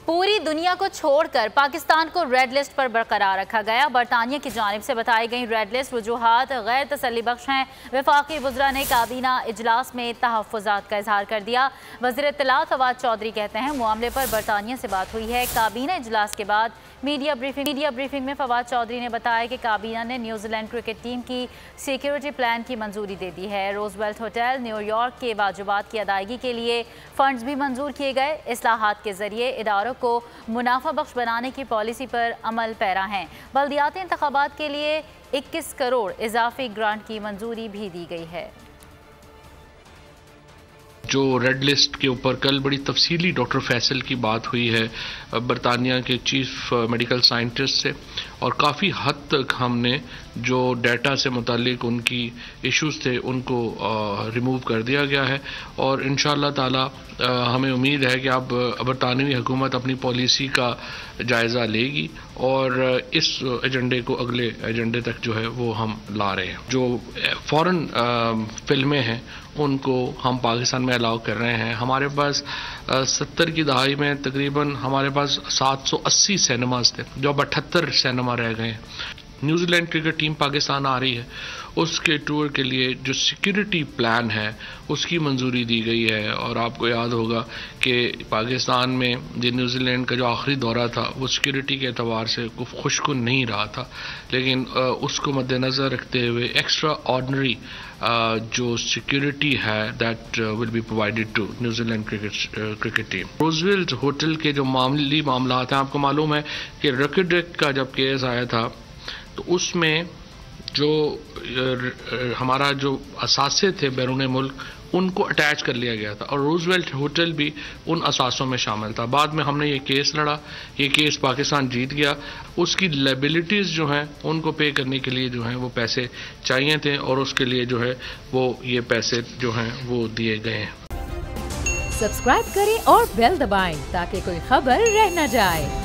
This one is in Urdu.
پوری دنیا کو چھوڑ کر پاکستان کو ریڈ لسٹ پر برقرار رکھا گیا۔ برطانیہ کی جانب سے بتائی گئی ریڈ لسٹ وجوہات غیر تسلی بخش ہیں۔ وفاقی وزراء نے کابینہ اجلاس میں تحفظات کا اظہار کر دیا۔ وزیر اطلاعات فواد چودھری کہتے ہیں معاملے پر برطانیہ سے بات ہوئی ہے۔ کابینہ اجلاس کے بعد میڈیا بریفنگ میں فواد چودھری نے بتایا کہ کابینہ نے نیوزی لینڈ کرکٹ ٹیم کی سیکیورٹی پلان کی منظوری دے دی ہے۔ روزویلٹ ہوٹل نیو یارک کے واجبات کی ادائیگی کے لیے فنڈز بھی منظور کیے گئے۔ اصلاحات کے ذریعے اداروں کو منافع بخش بنانے کی پالیسی پر عمل پیرا ہیں۔ بلدیاتی انتخابات کے لیے 21 کروڑ اضافی گرانٹ کی منظوری بھی دی گئی ہے۔ جو ریڈ لسٹ کے اوپر کل بڑی تفصیلی ڈاکٹر فیصل کی بات ہوئی ہے برطانیہ کے چیف میڈیکل سائنٹسٹ سے، اور کافی حد تک ہم نے جو ڈیٹا سے متعلق ان کی ایشوز تھے ان کو ریموو کر دیا گیا ہے، اور انشاءاللہ تعالی ہمیں امید ہے کہ اب برطانوی حکومت اپنی پالیسی کا جائزہ لے گی اور اس ایجنڈے کو اگلے ایجنڈے تک جو ہے وہ ہم لا رہے ہیں۔ جو فورن فلمیں ہیں ان کو ہم پاکستان میں الاؤ کر رہے ہیں۔ ہمارے پاس 70 کی دہائی میں تقریباً ہمارے پاس 780 سینماز تھے، جو اب 78 سینما رہ گئے ہیں۔ New land cricket team Pakistan آ رہی ہے، اس کے ٹور کے لیے جو سیکیورٹی پلان ہے اس کی منظوری دی گئی ہے، اور آپ کو یاد ہوگا کہ پاکستان میں جو نیوزی لینڈ کا جو آخری دورہ تھا وہ سیکیورٹی کے اعتبار سے خوشکن نہیں رہا تھا، لیکن اس کو مد نظر رکھتے ہوئے ایکسٹرا آرڈنری جو سیکیورٹی ہے that will be provided to New Zealand cricket team. Roosevelt hotel کے جو معاملی معاملات ہیں، آپ کو معلوم ہے کہ رکڈک کا جب کیس آیا تھا تو اس میں جو ہمارا جو اثاثے تھے بیرون ملک ان کو اٹیچ کر لیا گیا تھا، اور روزویلٹ ہوٹل بھی ان اثاثوں میں شامل تھا۔ بعد میں ہم نے یہ کیس لڑا، یہ کیس پاکستان جیت گیا۔ اس کی لائبلٹیز جو ہیں ان کو پے کرنے کے لیے جو ہیں وہ پیسے چاہیے تھے، اور اس کے لیے جو ہے وہ یہ پیسے جو ہیں وہ دیے گئے ہیں۔ سبسکرائب کریں اور بیل دبائیں تاکہ کوئی خبر رہ نہ جائے۔